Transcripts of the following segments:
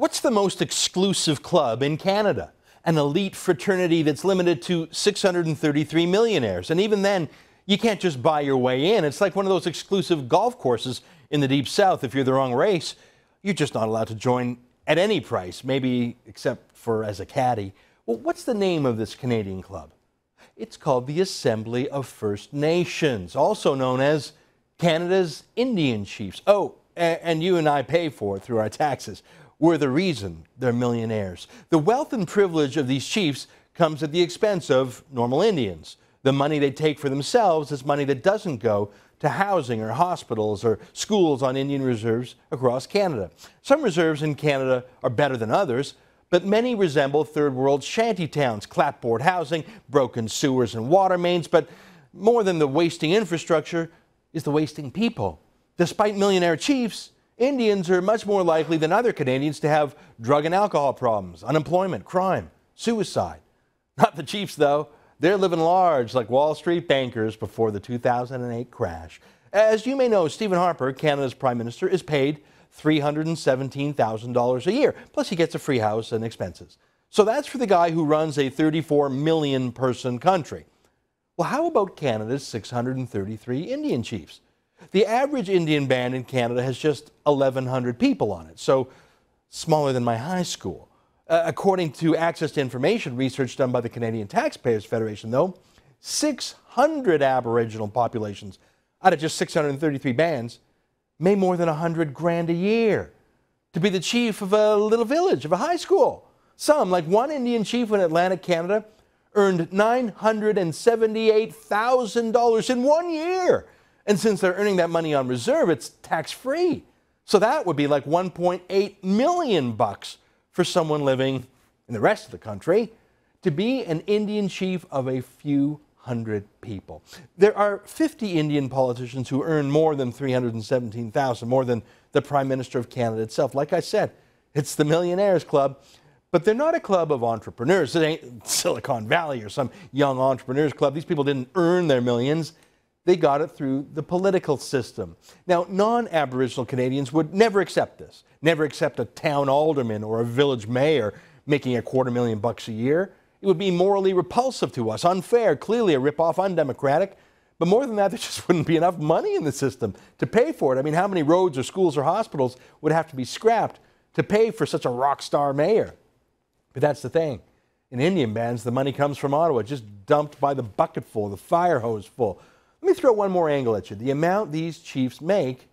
What's the most exclusive club in Canada? An elite fraternity that's limited to 633 millionaires. And even then, you can't just buy your way in. It's like one of those exclusive golf courses in the Deep South. If you're the wrong race, you're just not allowed to join at any price, maybe except for as a caddy. Well, what's the name of this Canadian club? It's called the Assembly of First Nations, also known as Canada's Indian Chiefs. Oh, and you and I pay for it through our taxes. We're the reason they're millionaires. The wealth and privilege of these chiefs comes at the expense of normal Indians. The money they take for themselves is money that doesn't go to housing or hospitals or schools on Indian reserves across Canada. Some reserves in Canada are better than others, but many resemble third world shanty towns, clapboard housing, broken sewers and water mains. But more than the wasting infrastructure is the wasting people. Despite millionaire chiefs, Indians are much more likely than other Canadians to have drug and alcohol problems, unemployment, crime, suicide. Not the chiefs, though. They're living large like Wall Street bankers before the 2008 crash. As you may know, Stephen Harper, Canada's Prime Minister, is paid $317,000 a year. Plus, he gets a free house and expenses. So that's for the guy who runs a 34 million person country. Well, how about Canada's 633 Indian chiefs? The average Indian band in Canada has just 1,100 people on it, so smaller than my high school. According to Access to Information research done by the Canadian Taxpayers Federation, though, 600 Aboriginal populations out of just 633 bands make more than $100,000 a year to be the chief of a little village, of a high school. Some, like one Indian chief in Atlantic, Canada, earned $978,000 in 1 year. And since they're earning that money on reserve, it's tax-free. So that would be like $1.8 million for someone living in the rest of the country to be an Indian chief of a few hundred people. There are 50 Indian politicians who earn more than $317,000, more than the Prime Minister of Canada itself. Like I said, it's the Millionaires Club. But they're not a club of entrepreneurs. It ain't Silicon Valley or some young entrepreneurs club. These people didn't earn their millions. They got it through the political system. Now, non-Aboriginal Canadians would never accept this, never accept a town alderman or a village mayor making $250,000 a year. It would be morally repulsive to us, unfair, clearly a ripoff, undemocratic. But more than that, there just wouldn't be enough money in the system to pay for it. I mean, how many roads or schools or hospitals would have to be scrapped to pay for such a rock star mayor? But that's the thing. In Indian bands, the money comes from Ottawa, just dumped by the bucketful, the fire hose full. Let me throw one more angle at you. The amount these chiefs make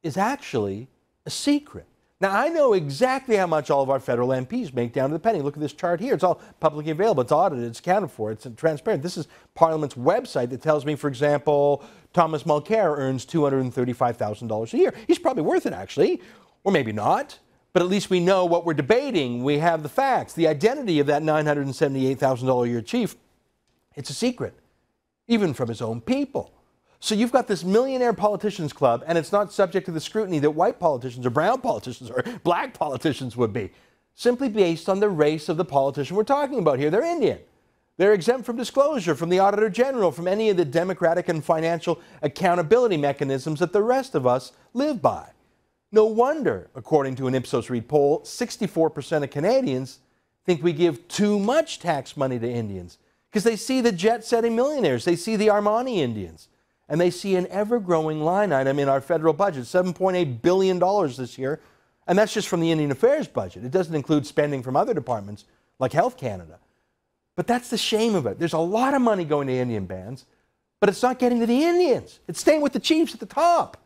is actually a secret. Now, I know exactly how much all of our federal MPs make down to the penny. Look at this chart here. It's all publicly available. It's audited. It's accounted for. It's transparent. This is Parliament's website that tells me, for example, Thomas Mulcair earns $235,000 a year. He's probably worth it, actually, or maybe not. But at least we know what we're debating. We have the facts. The identity of that $978,000 a year chief, it's a secret, even from his own people. So you've got this millionaire politicians club, and it's not subject to the scrutiny that white politicians or brown politicians or black politicians would be, simply based on the race of the politician we're talking about here. They're Indian. They're exempt from disclosure, from the Auditor General, from any of the democratic and financial accountability mechanisms that the rest of us live by. No wonder, according to an Ipsos Reid poll, 64% of Canadians think we give too much tax money to Indians because they see the jet-setting millionaires, they see the Armani Indians, and they see an ever-growing line item in our federal budget, $7.8 billion this year, and that's just from the Indian Affairs budget. It doesn't include spending from other departments like Health Canada. But that's the shame of it. There's a lot of money going to Indian bands, but it's not getting to the Indians. It's staying with the chiefs at the top.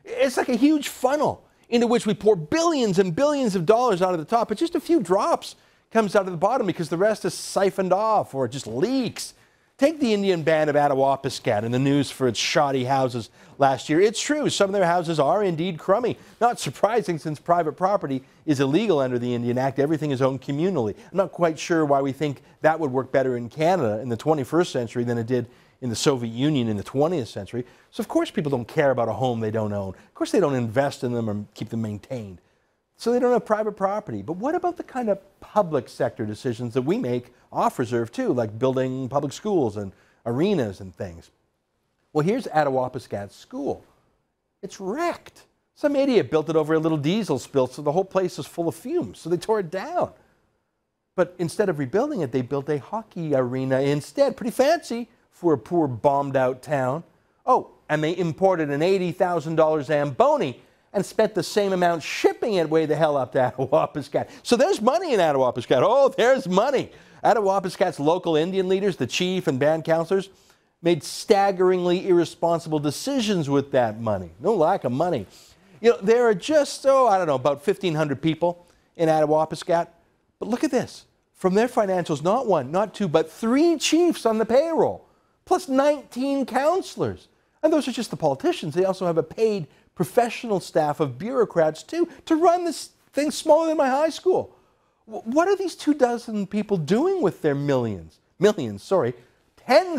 It's like a huge funnel into which we pour billions and billions of dollars out of the top, but just a few drops comes out of the bottom because the rest is siphoned off or it just leaks. Take the Indian band of Attawapiskat in the news for its shoddy houses last year. It's true, some of their houses are indeed crummy. Not surprising since private property is illegal under the Indian Act. Everything is owned communally. I'm not quite sure why we think that would work better in Canada in the 21st century than it did in the Soviet Union in the 20th century. So of course people don't care about a home they don't own. Of course they don't invest in them or keep them maintained. So they don't have private property. But what about the kind of public sector decisions that we make off reserve too, like building public schools and arenas and things? Well, here's Attawapiskat's school. It's wrecked. Some idiot built it over a little diesel spill, so the whole place is full of fumes, so they tore it down. But instead of rebuilding it, they built a hockey arena instead. Pretty fancy for a poor, bombed-out town. Oh, and they imported an $80,000 Zamboni and spent the same amount shipping it way the hell up to Attawapiskat. So there's money in Attawapiskat. Oh, there's money. Attawapiskat's local Indian leaders, the chief and band counselors, made staggeringly irresponsible decisions with that money. No lack of money. You know, there are just, I don't know, about 1,500 people in Attawapiskat. But look at this. From their financials, not one, not two, but 3 chiefs on the payroll, plus 19 counselors. And those are just the politicians. They also have a paid professional staff of bureaucrats, too, to run this thing smaller than my high school. What are these 24 people doing with their tens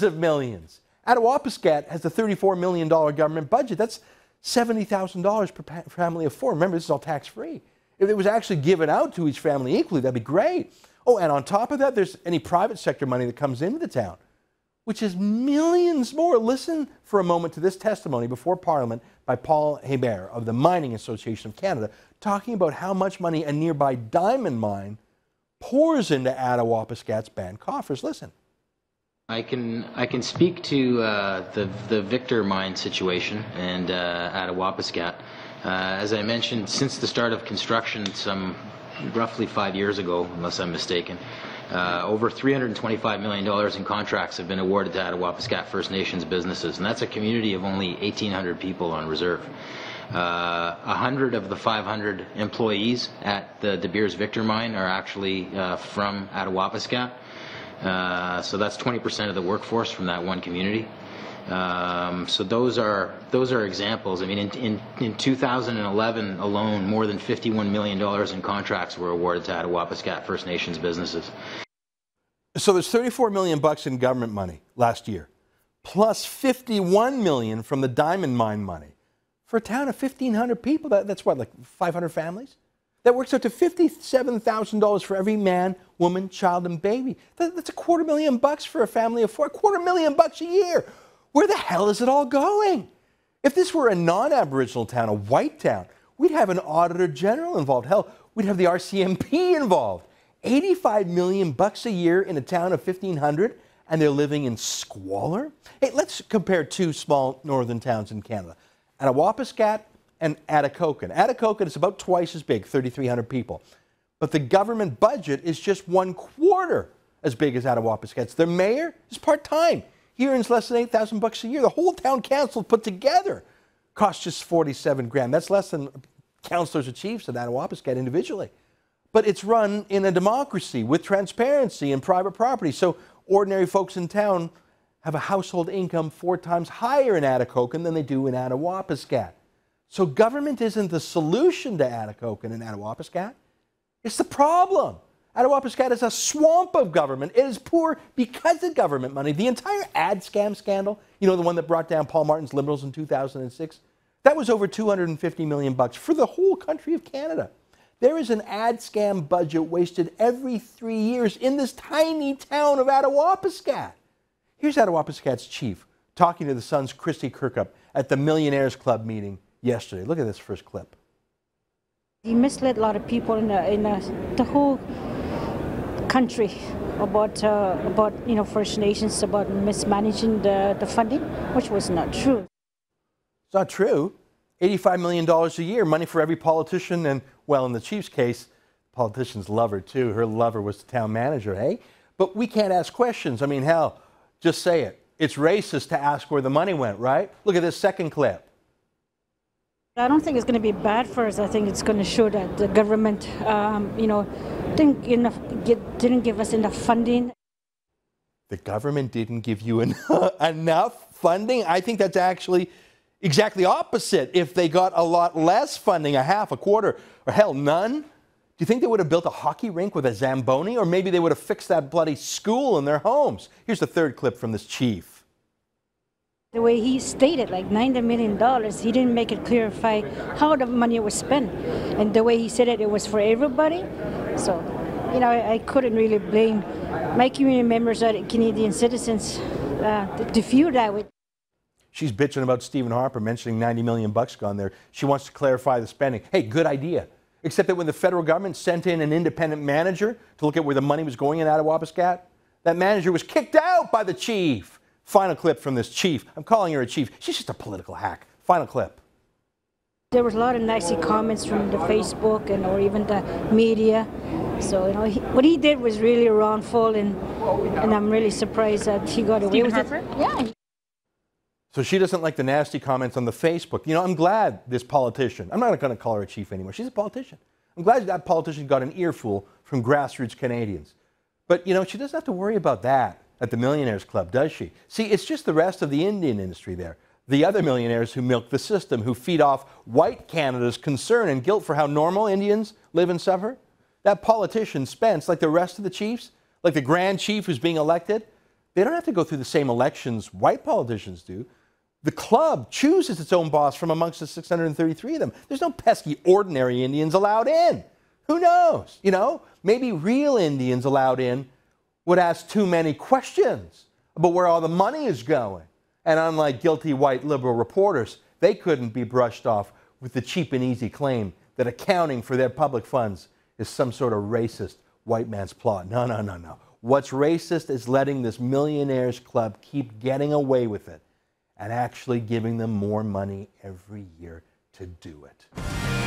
of millions? Attawapiskat has a $34 million government budget. That's $70,000 per family of 4. Remember, this is all tax-free. If it was actually given out to each family equally, that'd be great. Oh, and on top of that, there's any private sector money that comes into the town, which is millions more. Listen for a moment to this testimony before Parliament by Paul Hebert of the Mining Association of Canada, talking about how much money a nearby diamond mine pours into Attawapiskat's band coffers. Listen. I can speak to the Victor mine situation and Attawapiskat. As I mentioned, since the start of construction, some roughly 5 years ago, unless I'm mistaken, over $325 million in contracts have been awarded to Attawapiskat First Nations businesses, and that's a community of only 1,800 people on reserve. 100 of the 500 employees at the De Beers Victor mine are actually from Attawapiskat. So that's 20% of the workforce from that one community. So those are examples. I mean, in 2011 alone, more than $51 million in contracts were awarded to Attawapiskat First Nations businesses. So there's $34 million in government money last year, plus $51 million from the diamond mine money. For a town of 1,500 people, that's what, like 500 families? That works out to $57,000 for every man, woman, child, and baby. That's $250,000 for a family of 4. $250,000 a year. Where the hell is it all going? If this were a non-Aboriginal town, a white town, we'd have an Auditor General involved. Hell, we'd have the RCMP involved. $85 million a year in a town of 1,500, and they're living in squalor? Hey, let's compare 2 small northern towns in Canada. Attawapiskat and Atikokan. Atikokan is about twice as big, 3,300 people. But the government budget is just 1/4 as big as Attawapiskat's. Their mayor is part-time. He earns less than $8,000 a year. The whole town council put together costs just 47 grand. That's less than councillors or chiefs at Attawapiskat individually. But it's run in a democracy with transparency and private property. So ordinary folks in town have a household income 4 times higher in Atikokan than they do in Attawapiskat. So government isn't the solution to Atikokan and Attawapiskat. It's the problem. Attawapiskat is a swamp of government. It is poor because of government money. The entire ad scam scandal, you know, the one that brought down Paul Martin's Liberals in 2006, that was over $250 million for the whole country of Canada. There is an ad scam budget wasted every 3 years in this tiny town of Attawapiskat. Here's Attawapiskat's chief talking to the Sun's Christy Kirkup at the Millionaires Club meeting yesterday. Look at this first clip. He misled a lot of people in the whole country about First Nations, about mismanaging the funding, which was not true. It's not true. $85 million a year, money for every politician, and, well, in the chief's case, the politician's lover, too. Her lover was the town manager, hey? But we can't ask questions. I mean, hell, just say it. It's racist to ask where the money went, right? Look at this second clip. I don't think it's going to be bad for us. I think it's going to show that the government, didn't give us enough funding. The government didn't give you enough funding? I think that's actually exactly opposite. If they got a lot less funding, a half, a quarter, or hell, none, do you think they would have built a hockey rink with a Zamboni? Or maybe they would have fixed that bloody school in their homes? Here's the third clip from this chief. The way he stated, like $90 million, he didn't make it clarify how the money was spent. And the way he said it, it was for everybody. So, I couldn't really blame my community members or Canadian citizens to feel that way. She's bitching about Stephen Harper mentioning 90 million bucks gone there. She wants to clarify the spending. Hey, good idea. Except that when the federal government sent in an independent manager to look at where the money was going in Attawapiskat, that manager was kicked out by the chief. Final clip from this chief. I'm calling her a chief. She's just a political hack. Final clip. There was a lot of nasty comments from the Facebook or even the media. So, you know, what he did was really wrongful, and I'm really surprised that he got away with it. Yeah. So she doesn't like the nasty comments on the Facebook. You know, I'm glad this politician, I'm not going to call her a chief anymore. She's a politician. I'm glad that politician got an earful from grassroots Canadians. But, you know, she doesn't have to worry about that at the Millionaires Club, does she? See, it's just the rest of the Indian industry there. The other millionaires who milk the system, who feed off white Canada's concern and guilt for how normal Indians live and suffer. That politician, Spence, like the rest of the chiefs, like the Grand Chief who's being elected, they don't have to go through the same elections white politicians do. The club chooses its own boss from amongst the 633 of them. There's no pesky ordinary Indians allowed in. Who knows? You know, maybe real Indians allowed in would ask too many questions about where all the money is going. And unlike guilty white liberal reporters, they couldn't be brushed off with the cheap and easy claim that accounting for their public funds is some sort of racist white man's plot. No, no, no, no. What's racist is letting this Millionaires Club keep getting away with it and actually giving them more money every year to do it.